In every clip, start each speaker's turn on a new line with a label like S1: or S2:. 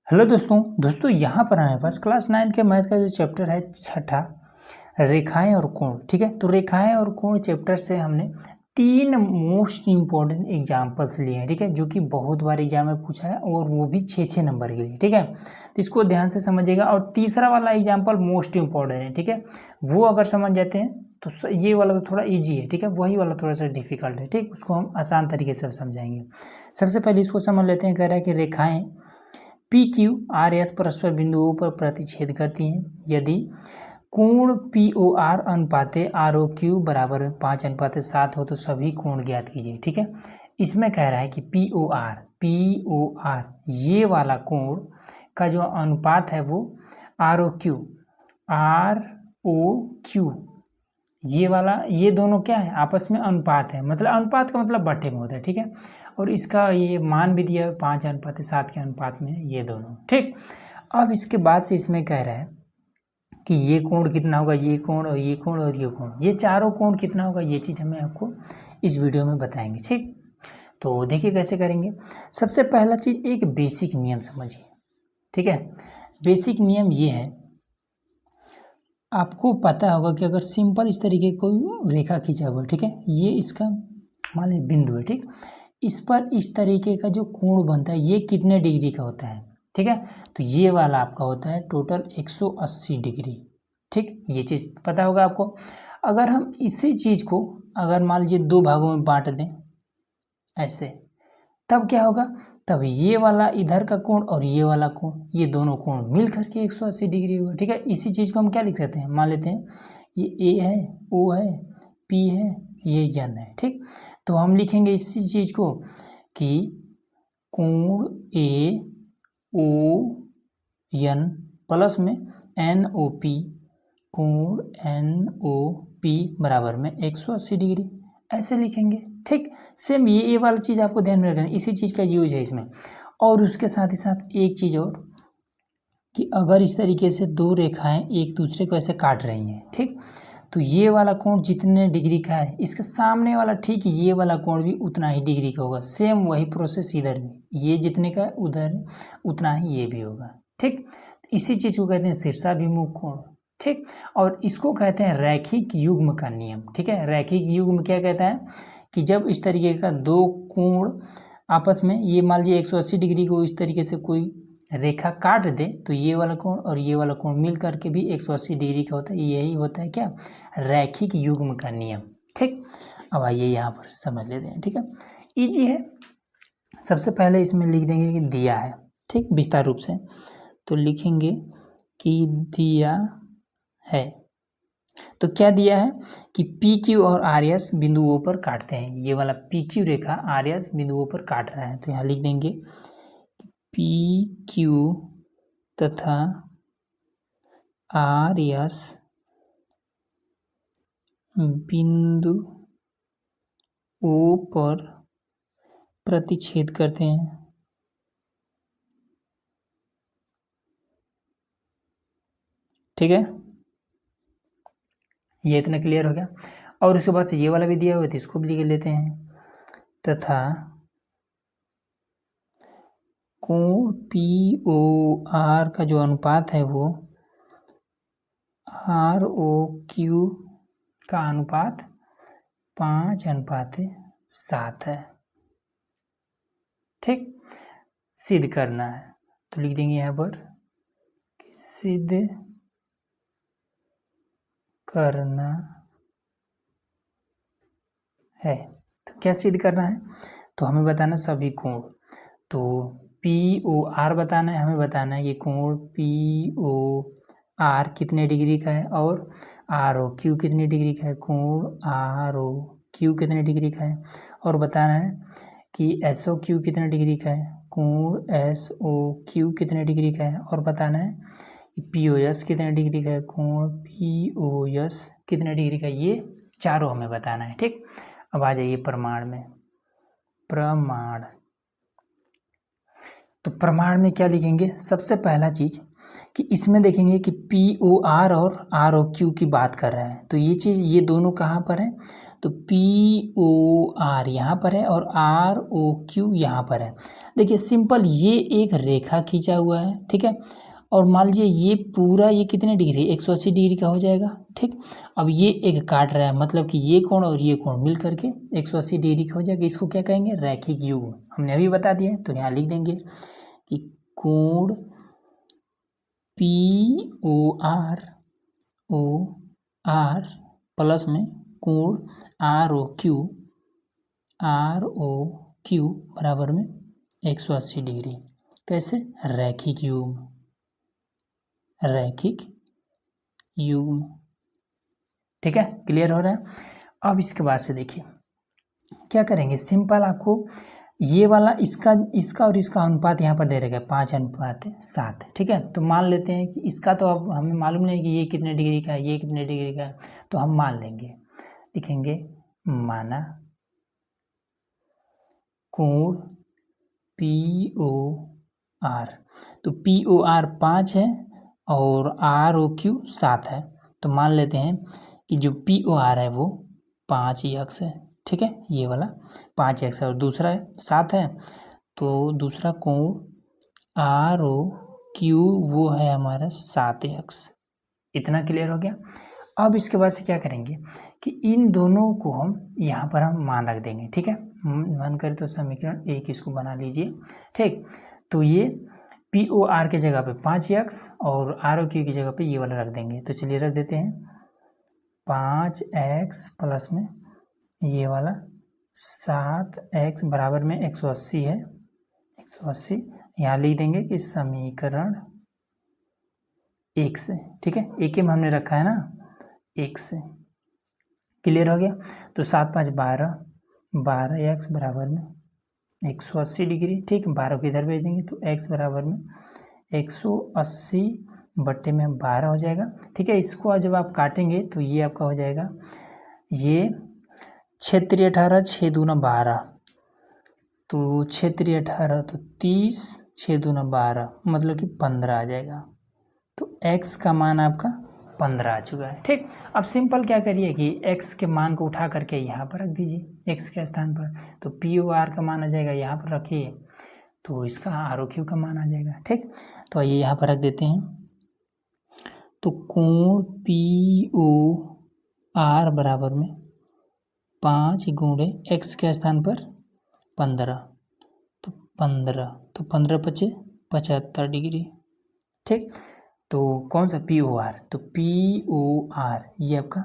S1: Hello दोस्तों यहाँ पर हमारे पास क्लास 9 के मैथ का जो चैप्टर है छठा रेखाएं और कोण। ठीक है, तो रेखाएं और कोण चैप्टर से हमने 3 मोस्ट इम्पॉर्टेंट एग्जाम्पल्स लिए हैं। ठीक है, जो कि बहुत बार एग्जाम में पूछा है और वो भी 6-6 नंबर के लिए। ठीक है, तो इसको ध्यान से समझिएगा। और तीसरा वाला एग्जाम्पल मोस्ट इम्पॉर्टेंट है। ठीक है, वो अगर समझ जाते हैं तो ये वाला तो थोड़ा ईजी है। ठीक है, वही वाला थोड़ा सा डिफिकल्ट है। ठीक, उसको हम आसान तरीके से समझाएंगे। सबसे पहले इसको समझ लेते हैं। कह रहा है कि रेखाएं पी क्यू आर एस परस्पर बिंदुओं पर प्रतिच्छेद करती हैं यदि कोण पी ओ आर अनुपाते आर ओ क्यू बराबर 5:7 हो तो सभी कोण ज्ञात कीजिए। ठीक है, इसमें कह रहा है कि पी ओ आर ये वाला कोण का जो अनुपात है वो आर ओ क्यू ये वाला, ये दोनों क्या है, आपस में अनुपात है। मतलब अनुपात का मतलब बटे में होता है। ठीक है, और इसका ये मान भी दिया है 5:7 के अनुपात में ये दोनों। ठीक, अब इसके बाद से इसमें कह रहा है कि ये कोण कितना होगा, ये कोण और ये कोण और ये कोण, ये चारों कोण कितना होगा, ये चीज़ हमें आपको इस वीडियो में बताएंगे। ठीक, तो देखिए कैसे करेंगे। सबसे पहला चीज़, एक बेसिक नियम समझिए। ठीक है, बेसिक नियम ये है, आपको पता होगा कि अगर सिंपल इस तरीके कोई रेखा खींचा हुआ है, ठीक है, ये इसका मान लीजिए बिंदु है। ठीक, इस पर इस तरीके का जो कोण बनता है ये कितने डिग्री का होता है। ठीक है, तो ये वाला आपका होता है टोटल 180 डिग्री। ठीक, ये चीज़ पता होगा आपको। अगर हम इसी चीज़ को अगर मान लीजिए 2 भागों में बांट दें ऐसे, तब क्या होगा, तब ये वाला इधर का कोण और ये वाला कोण, ये दोनों कोण मिल करके 180 डिग्री होगा। ठीक है, इसी चीज़ को हम क्या लिख सकते हैं, मान लेते हैं ये ए है, ओ है, पी है, ये एन है। ठीक, तो हम लिखेंगे इसी चीज़ को कि कोण ए ओ एन प्लस में एन ओ पी, कोण एन ओ पी बराबर में 180 डिग्री, ऐसे लिखेंगे। ठीक, सेम ये वाला चीज़ आपको ध्यान में रखना, इसी चीज़ का यूज है इसमें। और उसके साथ ही साथ एक चीज़ और, कि अगर इस तरीके से 2 रेखाएं एक दूसरे को ऐसे काट रही हैं, ठीक, तो ये वाला कोण जितने डिग्री का है इसके सामने वाला ठीक ये वाला कोण भी उतना ही डिग्री का होगा। सेम वही प्रोसेस इधर भी, ये जितने का उधर उतना ही ये भी होगा। ठीक, इसी चीज़ को कहते हैं शीर्षाभिमुख कोण। ठीक, और इसको कहते हैं रैखिक युग्म का नियम। ठीक है, रैखिक युग्म क्या कहता है कि जब इस तरीके का 2 कोण आपस में, ये मान लीजिए 180 डिग्री को इस तरीके से कोई रेखा काट दे तो ये वाला कोण और ये वाला कोण मिल करके भी 180 डिग्री का होता है। यही होता है क्या, रैखिक युग्म का नियम। ठीक, अब आइए यहाँ पर समझ लेते हैं। ठीक है, इजी है। सबसे पहले इसमें लिख देंगे कि दिया है। ठीक, विस्तार रूप से तो लिखेंगे कि दिया है, तो क्या दिया है कि पी क्यू और आर एस बिंदुओं पर काटते हैं। ये वाला पी क्यू रेखा आर एस बिंदुओं पर काट रहा है, तो यहाँ लिख देंगे पी क्यू तथा आर एस बिंदु ओ पर प्रतिच्छेद करते हैं। ठीक है, ये इतना क्लियर हो गया। और उसके बाद से ये वाला भी दिया हुआ है तो इसको भी लिख लेते हैं, तथा कोण पी ओ आर का जो अनुपात है वो आर ओ क्यू का अनुपात 5:7 है। ठीक, सिद्ध करना है तो लिख देंगे यहाँ पर कि सिद्ध करना है। तो क्या सिद्ध करना है, तो हमें बताना सभी कोण, तो पी ओ आर बताना है, हमें बताना है कि कोण पी ओ आर कितने डिग्री का है और आर ओ क्यू कितने डिग्री का है, कोण आर ओ क्यू कितने डिग्री का है, और बताना है कि एस ओ क्यू कितने डिग्री का है, कोण एस ओ क्यू कितने डिग्री का है, और बताना है कि पी ओ एस कितने डिग्री का है, कोण पी ओ एस कितने डिग्री का है। ये चारों हमें बताना है। ठीक, अब आ जाइए प्रमाण में। प्रमाण, तो प्रमाण में क्या लिखेंगे, सबसे पहला चीज कि इसमें देखेंगे कि पी ओ आर और आर ओ क्यू की बात कर रहा है, तो ये चीज़ ये दोनों कहाँ पर है, तो POR यहाँ पर है और ROQ यहाँ पर है। देखिए सिंपल, ये एक रेखा खींचा हुआ है, ठीक है, और मान लीजिए ये पूरा ये कितने डिग्री, 180 डिग्री का हो जाएगा, ठीक। अब ये एक काट रहा है, मतलब कि ये कोण और ये कोण मिल करके 180 डिग्री का हो जाएगा। इसको क्या कहेंगे, रैखिक युग्म। हमने अभी बता दिया है, तो यहाँ लिख देंगे कि कोण POR प्लस में कोण ROQ बराबर में 180 डिग्री। कैसे, रैखिक युग्म, रैखिक युग्म, ठीक है, क्लियर हो रहा है। अब इसके बाद से देखिए क्या करेंगे, सिंपल आपको ये वाला इसका और इसका अनुपात यहाँ पर दे रखा है 5:7, ठीक है। तो मान लेते हैं कि इसका तो अब हमें मालूम नहीं कि ये कितने डिग्री का है, ये कितने डिग्री का है, तो हम मान लेंगे, लिखेंगे माना कोण POR, तो POR 5 है और ROQ 7 है, तो मान लेते हैं कि जो POR है वो 5x है, ठीक है, ये वाला 5x है और दूसरा है 7 है, तो दूसरा कोण ROQ वो है हमारा 7x। इतना क्लियर हो गया। अब इसके बाद से क्या करेंगे कि इन दोनों को हम यहाँ पर हम मान रख देंगे, ठीक है। मान करें तो समीकरण 1 इसको बना लीजिए, ठीक। तो ये POR के जगह पे 5x और ROQ की जगह पे ये वाला रख देंगे। तो चलिए रख देते हैं 5x प्लस में ये वाला 7x बराबर में 180 है, 180 यहाँ लिख देंगे कि समीकरण 1 से, ठीक है, एक में हमने रखा है ना, 1 से। क्लियर हो गया। तो 7 5 12, 12x बराबर में 180 डिग्री, ठीक, 12 को इधर भेज देंगे तो x बराबर में 180 बट्टे में 12 हो जाएगा, ठीक है। इसको जब आप काटेंगे तो ये आपका हो जाएगा, ये 6 3 18, 6 दूना 12, तो 6 3 18 तो 30, 6 दूना 12 मतलब कि 15 आ जाएगा। तो x का मान आपका 15 आ चुका है, ठीक। अब सिंपल क्या करिए कि x के मान को उठा करके यहाँ पर रख दीजिए, x के स्थान पर, तो POR का मान आ जाएगा यहाँ पर रखिए, तो इसका ROQ का मान आ जाएगा, ठीक। तो ये यहाँ पर रख देते हैं, तो कोण POR बराबर में 5 गुणे x के स्थान पर 15, तो 15 पचे 75 डिग्री, ठीक। तो कौन सा POR, तो POR ये आपका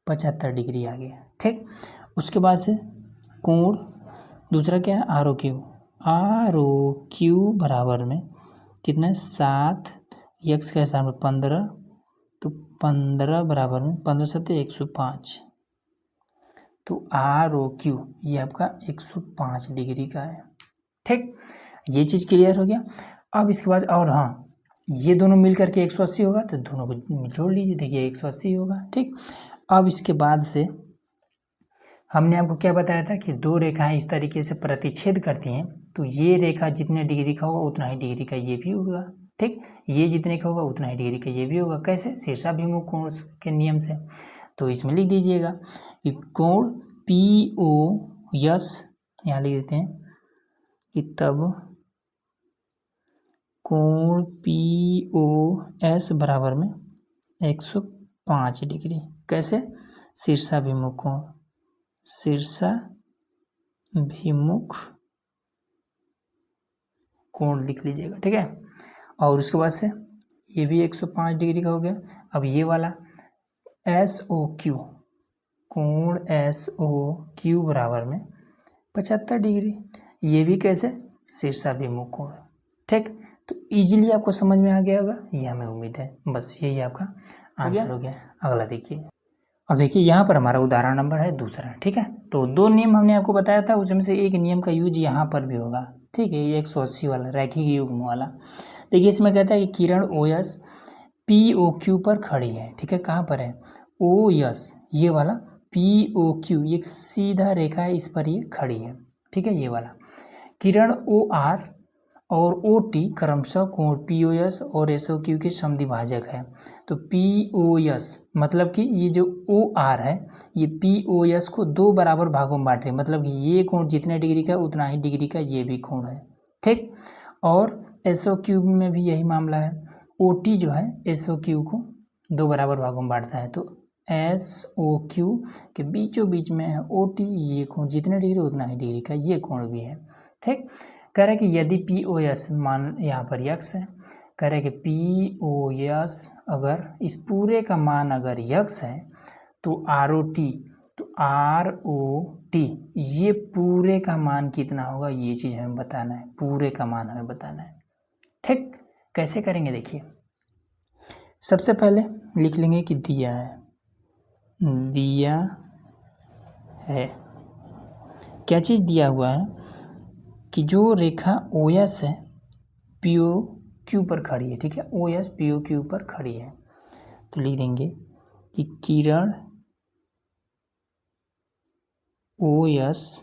S1: 75 डिग्री आ गया, ठीक। उसके बाद से कोण दूसरा क्या है, ROQ बराबर में कितना है 7, x के स्थान पर 15, तो 15 बराबर में 15 7 105, तो ROQ ये आपका 105 डिग्री का है, ठीक। ये चीज़ क्लियर हो गया। अब इसके बाद और हाँ, ये दोनों मिल करके 180 होगा, तो दोनों को जोड़ लीजिए, देखिए 180 होगा, ठीक। अब इसके बाद से हमने आपको क्या बताया था कि दो रेखाएं इस तरीके से प्रतिच्छेद करती हैं, तो ये रेखा जितने डिग्री का होगा उतना ही डिग्री का ये भी होगा, ठीक। ये जितने का होगा उतना ही डिग्री का ये भी होगा। कैसे, शीर्षाभिमुख कोण के नियम से। तो इसमें लिख दीजिएगा कि कोण POS यहाँ लिख देते हैं कि तब कोण POS बराबर में 105 डिग्री। कैसे, शीर्षाभिमुख कोण, शीर्षाभिमुख कोण लिख लीजिएगा, ठीक है। और उसके बाद से ये भी 105 डिग्री का हो गया। अब ये वाला SOQ, कोण SOQ बराबर में 75 डिग्री, ये भी कैसे, शीर्षाभिमुख कोण, ठीक। तो इजीली आपको समझ में आ गया होगा, ये हमें उम्मीद है। बस यही आपका आंसर हो गया। अगला देखिए, अब देखिए यहाँ पर हमारा उदाहरण नंबर है दूसरा, ठीक है। तो दो नियम हमने आपको बताया था, उसमें से एक नियम का यूज यहाँ पर भी होगा, ठीक है, ये 180 वाला रैखिक युग्म वाला। देखिए इसमें कहता है कि किरण OS POQ पर खड़ी है, ठीक है। कहाँ पर है, OS ये वाला, POQ एक सीधा रेखा है, इस पर ये खड़ी है, ठीक है। ये वाला किरण OR और ओ टी क्रमशः कोण पी ओ एस और एस ओ क्यू के समद्विभाजक है। तो पी ओ एस मतलब कि ये जो ओ आर है ये पी ओ एस को दो बराबर भागों में बांट रहे हैं, मतलब कि ये कोण जितने डिग्री का उतना ही डिग्री का ये भी कोण है, ठीक। और एस ओ क्यू में भी यही मामला है, ओ टी जो है एस ओ क्यू को दो बराबर भागों में बांटता है। तो एस ओ क्यू के बीचों बीच में है ओ टी, ये कोण जितने डिग्री उतना ही डिग्री का ये कोण भी है, ठीक। कह रहे कि यदि पी ओ एस मान यहाँ पर यक्स है, कह रहे कि पी ओ एस अगर इस पूरे का मान अगर यक्स है तो आर ओ टी, तो आर ओ टी ये पूरे का मान कितना होगा ये चीज़ हमें बताना है, पूरे का मान हमें बताना है, ठीक। कैसे करेंगे देखिए, सबसे पहले लिख लेंगे कि दिया है क्या चीज़ दिया हुआ है कि जो रेखा ओ एस है पी ओ क्यू पर खड़ी है, ठीक है, O S P O Q पर खड़ी है। तो लिख देंगे कि किरण ओ एस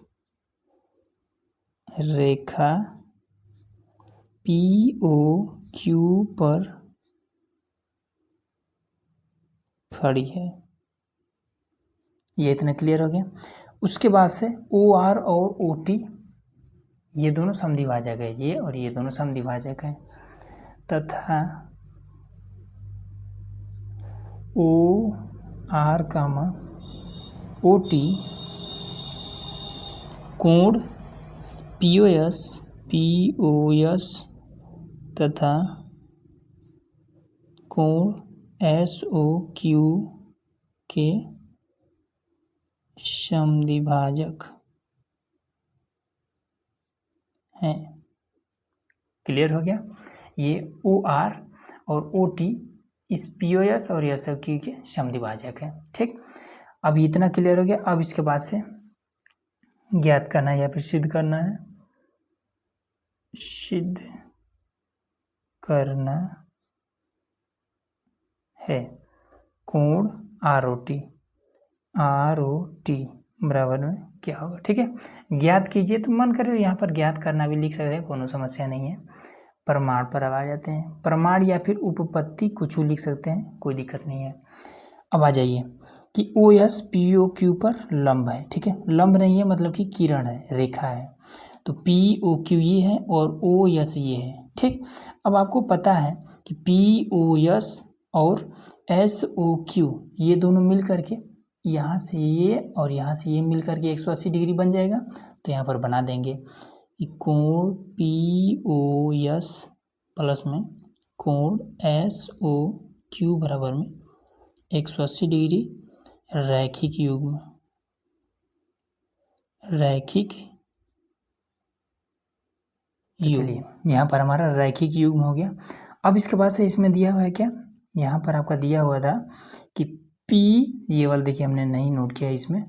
S1: रेखा पी ओ क्यू पर खड़ी है, ये इतना क्लियर हो गया। उसके बाद से ओ आर और ओ टी ये दोनों समद्विभाजक है, ये और ये दोनों समद्विभाजक है, तथा ओ आर कामा ओ टी कोण पी ओ एस तथा कोण एस ओ क्यू के समद्विभाजक हैं। क्लियर हो गया, ये ओ आर और ओ टी इस पी ओ एस और एस ओ क्यू के समद्विभाजक है, ठीक। अब इतना क्लियर हो गया। अब इसके बाद से ज्ञात करना है या फिर सिद्ध करना है, सिद्ध करना है कोण आर ओ टी बराबर में क्या होगा, ठीक है। ज्ञात कीजिए, तो मन करे यहाँ पर ज्ञात करना भी लिख सकते हैं, कोनो समस्या नहीं है। प्रमाण पर अब आ जाते हैं, प्रमाण या फिर उपपत्ति कुछ लिख सकते हैं, कोई दिक्कत नहीं है। अब आ जाइए कि O S P O Q पर लंब है, ठीक है, लंब नहीं है मतलब कि किरण है, रेखा है। तो पी ओ क्यू ये है और ओ एस ये है, ठीक। अब आपको पता है कि पी ओ एस और एस ओ क्यू ये दोनों मिल करके यहाँ से ये और यहाँ से ये मिल करके 180 डिग्री बन जाएगा। तो यहाँ पर बना देंगे कि कोण पी ओ एस प्लस में कोण एस ओ क्यू बराबर में 180 डिग्री रैखिक युग्म, चलिए यहाँ पर हमारा रैखिक युग्म हो गया। अब इसके बाद से इसमें दिया हुआ है क्या, यहाँ पर आपका दिया हुआ था कि P, ये वाला देखिए हमने नहीं नोट किया इसमें,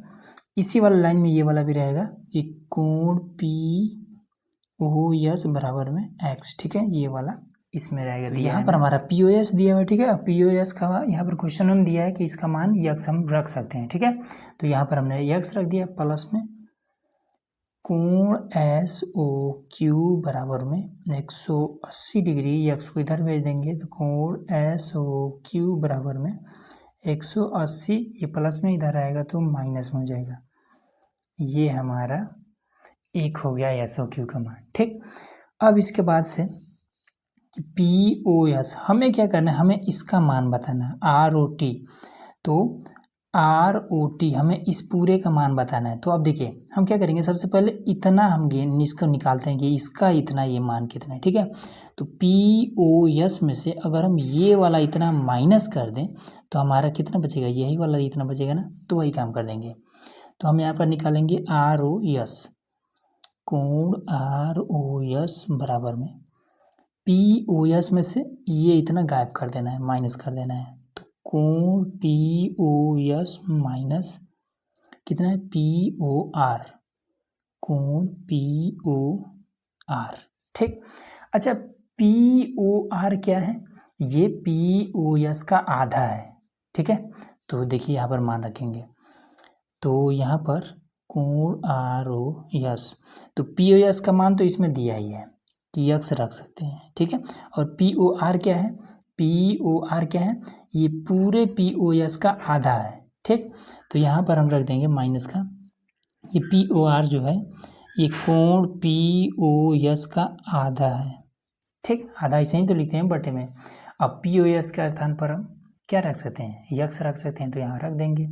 S1: इसी वाला लाइन में ये वाला भी रहेगा कि कोण P ओ एस बराबर में x, ठीक है, ये वाला इसमें रहेगा। तो यहाँ पर हमारा पी ओ एस दिया हुआ है, ठीक है। पी ओ एस का यहाँ पर क्वेश्चन में दिया है कि इसका मान यक्स हम रख सकते हैं, ठीक है। तो यहाँ पर हमने यक्स रख दिया प्लस में कोण एस ओ क्यू बराबर में 180 डिग्री, यक्स को इधर भेज देंगे तो कोण एस ओ क्यू बराबर में 180, ये प्लस में इधर आएगा तो माइनस में हो जाएगा। ये हमारा एक हो गया एस ओ क्यू का मान, ठीक। अब इसके बाद से पी ओ एस हमें क्या करना है, हमें इसका मान बताना है, आर ओ टी। तो आर ओ टी हमें इस पूरे का मान बताना है। तो अब देखिए हम क्या करेंगे, सबसे पहले इतना हम इसको निकालते हैं कि इसका इतना ये मान कितना है, ठीक है। तो पी ओ एस में से अगर हम ये वाला इतना माइनस कर दें तो हमारा कितना बचेगा, यही वाला इतना बचेगा ना, तो वही काम कर देंगे। तो हम यहाँ पर निकालेंगे आर ओ एस, कोण आर ओ एस बराबर में पी ओ एस में से ये इतना गायब कर देना है, माइनस कर देना है। तो कोण पी ओ एस माइनस कितना है पी ओ आर, कोण पी ओ आर, ठीक। अच्छा पी ओ आर क्या है, ये पी ओ एस का आधा है, ठीक है। तो देखिए यहाँ पर मान रखेंगे, तो यहाँ पर कोण आर ओ एस, तो पी ओ एस का मान तो इसमें दिया ही है, कि यक्स रख सकते हैं, ठीक है। और पी ओ आर क्या है, पी ओ आर क्या है, ये पूरे पी ओ एस का आधा है, ठीक। तो यहाँ पर हम रख देंगे माइनस का, ये पी ओ आर जो है ये कोण पी ओ एस का आधा है, ठीक। आधा ऐसे ही तो लिखते हैं बटे में। अब पी ओ एस के स्थान पर हम क्या रख सकते हैं, यक्स रख सकते हैं, तो यहाँ रख देंगे।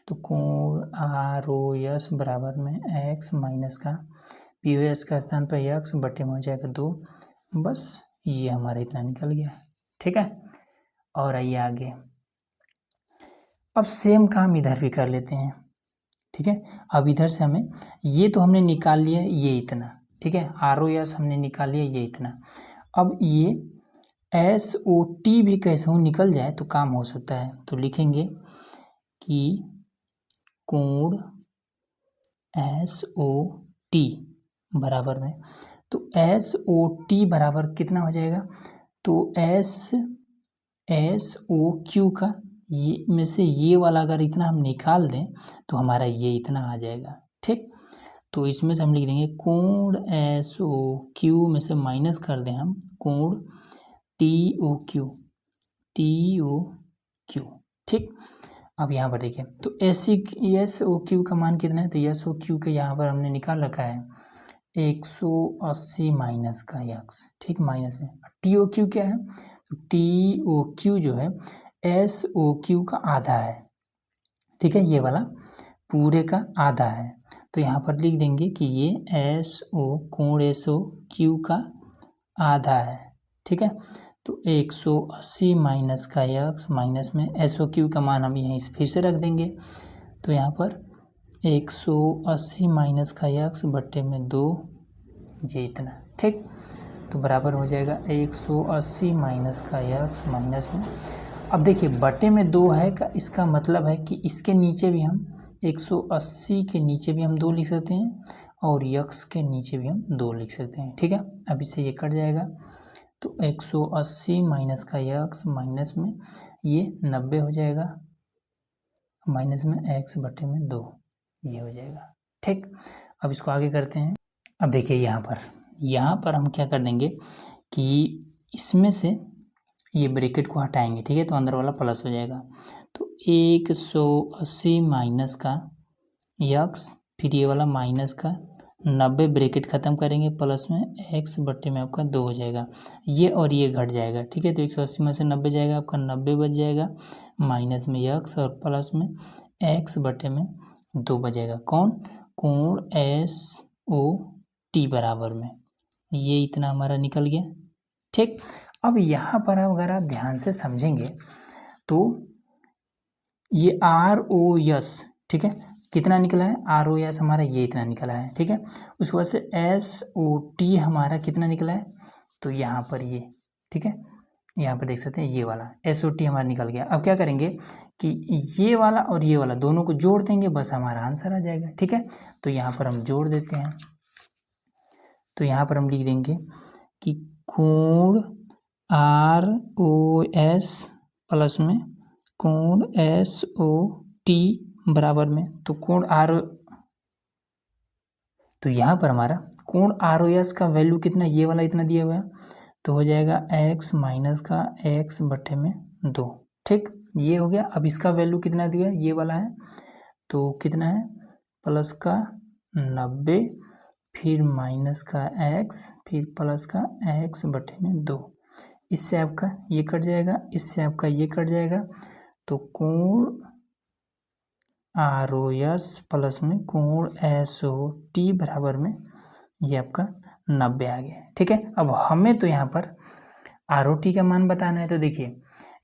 S1: तो कोण आर ओ एस बराबर में एक्स माइनस का पी ओ एस का स्थान पर यक्स बटे में हो जाएगा 2, बस ये हमारा इतना निकल गया, ठीक है। और आइए आगे, अब सेम काम इधर भी कर लेते हैं, ठीक है। अब इधर से हमें ये तो हमने निकाल लिया ये इतना, ठीक है, आर ओ एस हमने निकाल लिया ये इतना। अब ये एस ओ टी भी कैसे हो निकल जाए तो काम हो सकता है, तो लिखेंगे कि कोण एस ओ टी बराबर में, तो एस ओ टी बराबर कितना हो जाएगा, तो एस ओ क्यू का ये में से ये वाला अगर इतना हम निकाल दें तो हमारा ये इतना आ जाएगा, ठीक। तो इसमें से हम लिख देंगे कोण एस ओ क्यू में से माइनस कर दें हम कोण टी ओ क्यू, ठीक। अब यहाँ पर देखिए, तो एस ओ क्यू का मान कितना है, तो एस ओ क्यू के यहाँ पर हमने निकाल रखा है 180 माइनस का यक्स, ठीक, माइनस में टी ओ क्यू क्या है, तो टी ओ क्यू जो है एस ओ क्यू का आधा है, ठीक है, ये वाला पूरे का आधा है। तो यहाँ पर लिख देंगे कि ये एस ओ कोण एस ओ क्यू का आधा है, ठीक है। तो 180 माइनस का यक्स माइनस में एस ओ क्यू का मान हम यहीं से फिर से रख देंगे, तो यहाँ पर 180 माइनस का यक्स बट्टे में 2, ये इतना, ठीक। तो बराबर हो जाएगा 180 माइनस का यक्स माइनस में, अब देखिए बटे में 2 है का इसका मतलब है कि इसके नीचे भी हम 180 के नीचे भी हम 2 लिख सकते हैं और यक्स के नीचे भी हम 2 लिख सकते हैं, ठीक है। अब इससे ये कट जाएगा, तो 180 माइनस का यक्स माइनस में ये 90 हो जाएगा, माइनस में एक्स बटे में 2, ये हो जाएगा, ठीक। अब इसको आगे करते हैं। अब देखिए यहाँ पर हम क्या कर देंगे कि इसमें से ये ब्रैकेट को हटाएंगे, ठीक है, तो अंदर वाला प्लस हो जाएगा। तो 180 माइनस का यक्स फिर ये वाला माइनस का 90 ब्रैकेट ख़त्म करेंगे प्लस में एक्स बट्टे में आपका 2 हो जाएगा, ये और ये घट जाएगा, ठीक है। तो 180 में से 90 जाएगा, आपका 90 बच जाएगा, माइनस में यक्स और प्लस में एक्स बट्टे में 2 बचेगा, कौन, कोण एस ओ टी बराबर में, ये इतना हमारा निकल गया, ठीक। अब यहाँ पर अगर आप ध्यान से समझेंगे तो ये आर ओ एस, ठीक है, कितना निकला है, आर ओ एस हमारा ये इतना निकला है, ठीक है। उसके बाद से एस ओ टी हमारा कितना निकला है, तो यहाँ पर ये, ठीक है, यहाँ पर देख सकते हैं ये वाला एस ओ टी हमारा निकल गया। अब क्या करेंगे कि ये वाला और ये वाला दोनों को जोड़ देंगे, बस हमारा आंसर आ जाएगा, ठीक है। तो यहाँ पर हम जोड़ देते हैं, तो यहाँ पर हम लिख देंगे कि कोण आर ओ एस प्लस में कोण एस ओ टी बराबर में, तो कोण आर, तो यहाँ पर हमारा कोण आर ओ एस का वैल्यू कितना, ये वाला इतना दिया हुआ है, तो हो जाएगा एक्स माइनस का एक्स बटे में 2, ठीक, ये हो गया। अब इसका वैल्यू कितना दिया है, ये वाला है, तो कितना है, प्लस का 90 फिर माइनस का एक्स फिर प्लस का एक्स बटे में 2, इससे आपका ये कट जाएगा, इससे आपका ये कट जाएगा, तो कोण आर ओ एस प्लस में कोण एस ओ टी बराबर में ये आपका 90 आ गया, ठीक है। अब हमें तो यहाँ पर आर ओ टी का मान बताना है, तो देखिए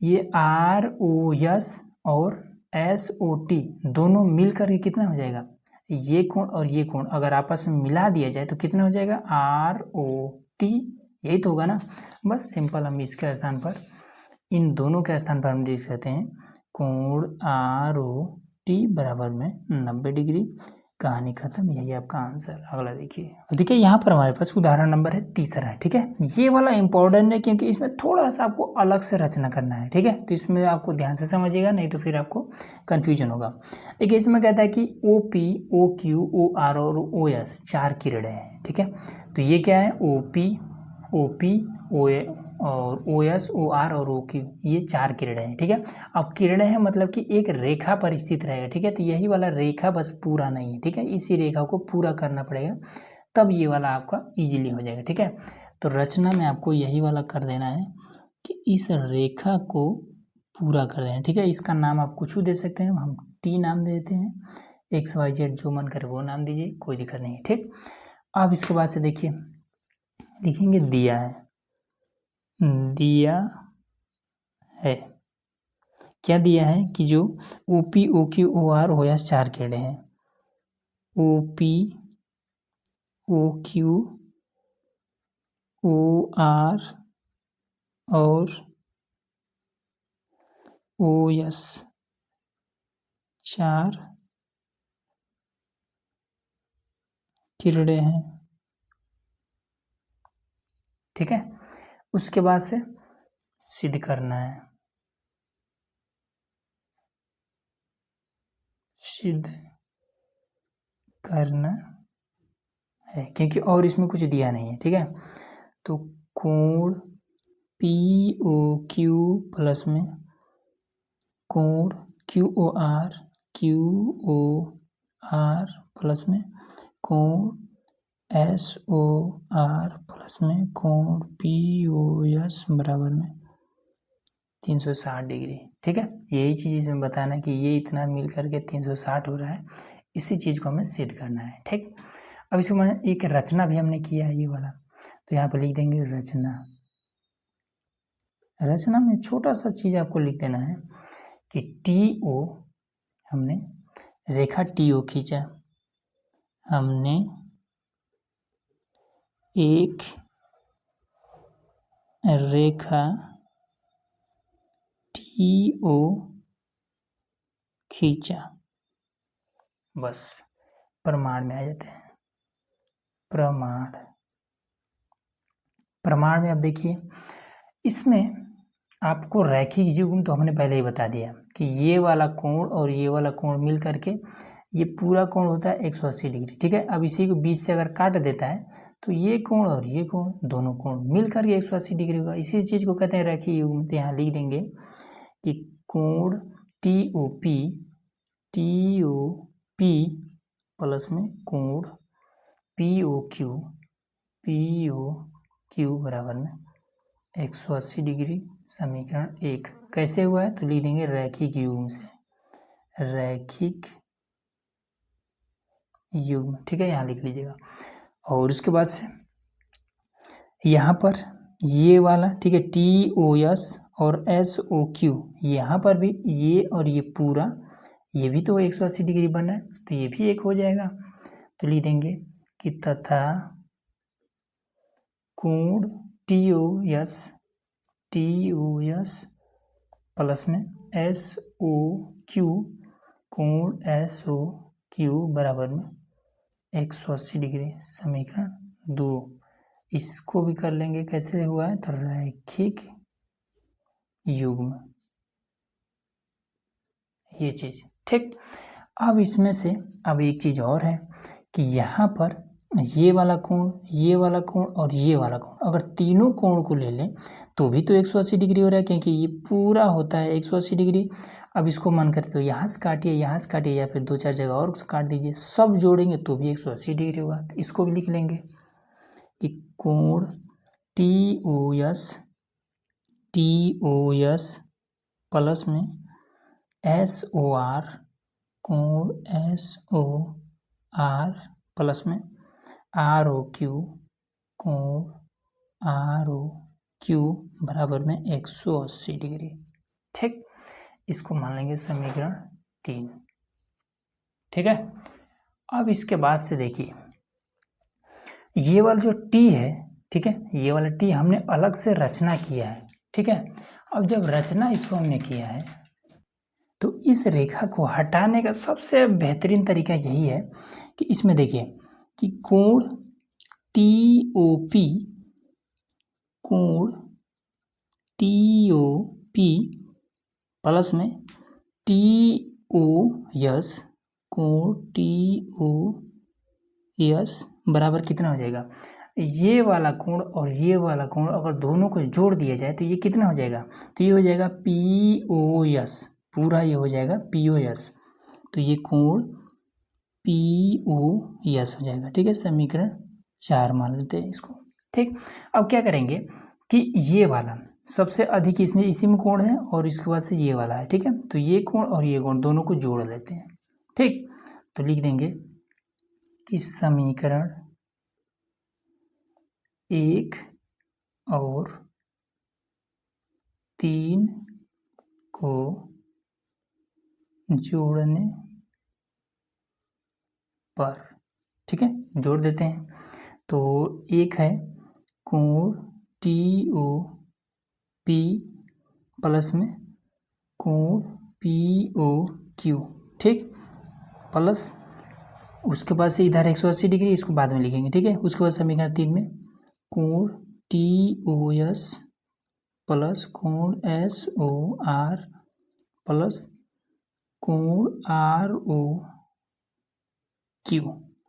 S1: ये आर ओ एस और एस ओ टी दोनों मिलकर के कितना हो जाएगा, ये कोण और ये कोण अगर आपस में मिला दिया जाए तो कितना हो जाएगा, आर ओ टी, यही तो होगा ना। बस सिंपल हम इसके स्थान पर, इन दोनों के स्थान पर हम लिख सकते हैं कोण आर ओ टी बराबर में 90 डिग्री, कहानी खत्म, यही आपका आंसर। अगला देखिए यहाँ पर हमारे पास उदाहरण नंबर है तीसरा, ठीक है। ये वाला इंपॉर्टेंट है क्योंकि इसमें थोड़ा सा आपको अलग से रचना करना है, ठीक है, तो इसमें आपको ध्यान से समझिएगा, नहीं तो फिर आपको कन्फ्यूजन होगा। देखिए इसमें कहता है कि O P O Q O R और ओ एस 4 किरणें हैं, ठीक है। तो ये क्या है, ओ पी ओ पी, ओ ए और ओ एस, ओ आर और ओ क्यू, ये 4 किरणें हैं। ठीक है, अब किरणें हैं मतलब कि एक रेखा पर स्थित रहेगा। ठीक है, तो यही वाला रेखा बस पूरा नहीं है। ठीक है, इसी रेखा को पूरा करना पड़ेगा, तब ये वाला आपका इजीली हो जाएगा। ठीक है, तो रचना में आपको यही वाला कर देना है कि इस रेखा को पूरा कर देना है। ठीक है, इसका नाम आप कुछ भी दे सकते हैं, हम टी नाम दे देते हैं, एक्स वाई जेड जो मन करे वो नाम दीजिए, कोई दिक्कत नहीं है। ठीक, अब इसके बाद से देखिए लिखेंगे दिया है, दिया है। क्या दिया है कि जो O P, O Q, O R हो या 4 किरणें हैं, O P, O Q, O R और ओ एस, 4 किरणें हैं। ठीक है, उसके बाद से सिद्ध करना है, सिद्ध करना है, क्योंकि और इसमें कुछ दिया नहीं है। ठीक है, तो कोण पी ओ क्यू प्लस में कोण क्यू ओ आर प्लस में कोण एस ओ आर प्लस में कोण पी ओ एस बराबर में 360 डिग्री। ठीक है, यही चीज़ इसमें बताना है कि ये इतना मिल करके 360 हो रहा है, इसी चीज़ को हमें सिद्ध करना है। ठीक, अब इसमें एक रचना भी हमने किया है ये वाला, तो यहाँ पर लिख देंगे रचना। रचना में छोटा सा चीज़ आपको लिख देना है कि टी ओ, हमने रेखा टी ओ खींचा, हमने एक रेखा टी ओ खींचा, बस प्रमाण में आ जाते हैं। प्रमाण, प्रमाण में अब देखिए इसमें आपको रैखिक युग्म तो हमने पहले ही बता दिया कि ये वाला कोण और ये वाला कोण मिल करके ये पूरा कोण होता है 180 डिग्री। ठीक है, अब इसी को बीच से अगर काट देता है तो ये कोण और ये कोण, दोनों कोण मिल करके 180 डिग्री होगा। इसी चीज़ को कहते हैं रैखिक युग्म। तो यहाँ लिख देंगे कि कोण टी ओ पी प्लस में कोण पी ओ क्यू बराबर में 180 डिग्री। समीकरण 1 कैसे हुआ है, तो लिख देंगे रैखिक युग्म से, रैखिक युग्म। ठीक है, यहाँ लिख लीजिएगा। और उसके बाद से यहाँ पर ये वाला, ठीक है, टी ओ एस और एस ओ क्यू, यहाँ पर भी ये और ये पूरा, ये भी तो 180 डिग्री बना है, तो ये भी एक हो जाएगा। तो लिख देंगे कि तथा कोण टी ओ एस प्लस में एस ओ क्यू, कोण एस ओ क्यू बराबर में 180 डिग्री। समीकरण 2, इसको भी कर लेंगे। कैसे हुआ है, तो रैखिक युग्म, ये चीज। ठीक, अब इसमें से अब एक चीज और है कि यहाँ पर ये वाला कोण, ये वाला कोण और ये वाला कोण, अगर तीनों कोण को ले लें तो भी तो 180 डिग्री हो रहा है, क्योंकि ये पूरा होता है 180 डिग्री। अब इसको मन करते तो यहाँ से काटिए, यहाँ से काटिए, या फिर 2-4 जगह और काट दीजिए, सब जोड़ेंगे तो भी 180 डिग्री होगा। तो इसको भी लिख लेंगे कि कोण टी ओ एस प्लस में एस ओ आर, कोण एस ओ आर प्लस में आर ओ क्यू, कोण आर ओ क्यू बराबर में 180 डिग्री। ठीक, इसको मान लेंगे समीकरण 3। ठीक है, अब इसके बाद से देखिए ये वाला जो टी है, ठीक है, ये वाला टी हमने अलग से रचना किया है। ठीक है, अब जब रचना इसको हमने किया है तो इस रेखा को हटाने का सबसे बेहतरीन तरीका यही है कि इसमें देखिए कि कोण टी ओ पी, कोण टी ओ पी प्लस में टी ओ एस, कोण टी ओ एस बराबर कितना हो जाएगा, ये वाला कोण और ये वाला कोण अगर दोनों को जोड़ दिया जाए तो ये कितना हो जाएगा, तो ये हो जाएगा POS, पूरा ये हो जाएगा POS, तो ये कोण POS हो जाएगा। ठीक है, समीकरण 4 मान लेते हैं इसको। ठीक, अब क्या करेंगे कि ये वाला सबसे अधिक इसमें इसी में कोण है और इसके बाद से ये वाला है। ठीक है, तो ये कोण और ये कोण दोनों को जोड़ लेते हैं। ठीक, तो लिख देंगे कि समीकरण 1 और 3 को जोड़ने पर, ठीक है, जोड़ देते हैं। तो एक है कोण TOP प्लस में कोण POQ, ठीक, प्लस उसके बाद से इधर 180 डिग्री, इसको बाद में लिखेंगे। ठीक है, उसके बाद समीकरण 3 में कोण TOS प्लस कोण SOR प्लस कोण ROQ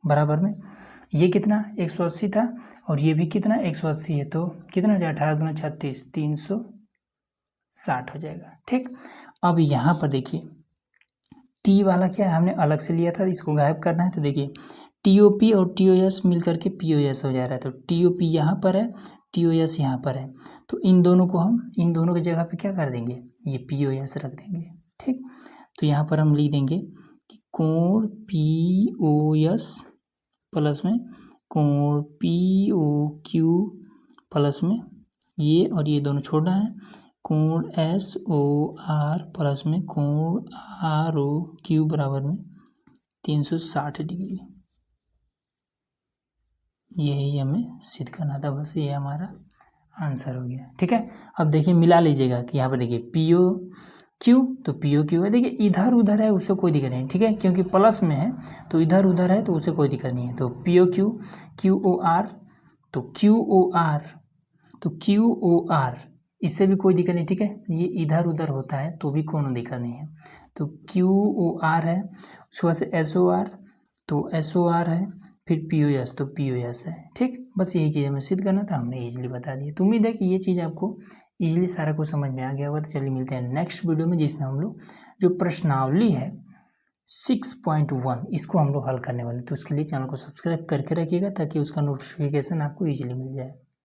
S1: बराबर में ये कितना 180 था और ये भी कितना 180 है, तो कितना हो जाएगा 18 × 36 360 हो जाएगा। ठीक, अब यहाँ पर देखिए टी वाला क्या है, हमने अलग से लिया था, इसको गायब करना है। तो देखिए TOP और TOS मिल करके POS हो जा रहा है, तो TOP यहाँ पर है, TOS यहाँ पर है, तो इन दोनों को हम इन दोनों की जगह पे क्या कर देंगे, ये POS रख देंगे। ठीक, तो यहाँ पर हम लिख देंगे कि कोण POS प्लस में कोण POQ प्लस में ये और ये दोनों छोड़ना है, कोण SOR प्लस में कोण ROQ बराबर में 360 डिग्री। यही हमें सिद्ध करना था, बस ये हमारा आंसर हो गया। ठीक है, अब देखिए मिला लीजिएगा कि यहाँ पर देखिए POQ तो POQ है, देखिए इधर उधर है उससे कोई दिक्कत नहीं। ठीक है, क्योंकि प्लस में है तो इधर उधर है तो उससे कोई दिक्कत नहीं है। तो POQ QOR तो QOR इससे भी कोई दिक्कत नहीं। ठीक है, ये इधर उधर होता है तो भी कोनो दिक्कत नहीं है। तो QOR है, उसके बाद से SOR तो SOR है, फिर POS तो POS है। ठीक, बस यही चीज़ हमें सिद्ध करना था, हमने इजीली बता दिया। तो उम्मीद है कि ये चीज़ आपको इजीली सारा कुछ समझ में आ गया होगा। तो चलिए मिलते हैं नेक्स्ट वीडियो में, जिसमें हम लोग जो प्रश्नावली है 6.1 इसको हम लोग हल करने वाले। तो उसके लिए चैनल को सब्सक्राइब करके रखिएगा ताकि उसका नोटिफिकेशन आपको ईजिली मिल जाए।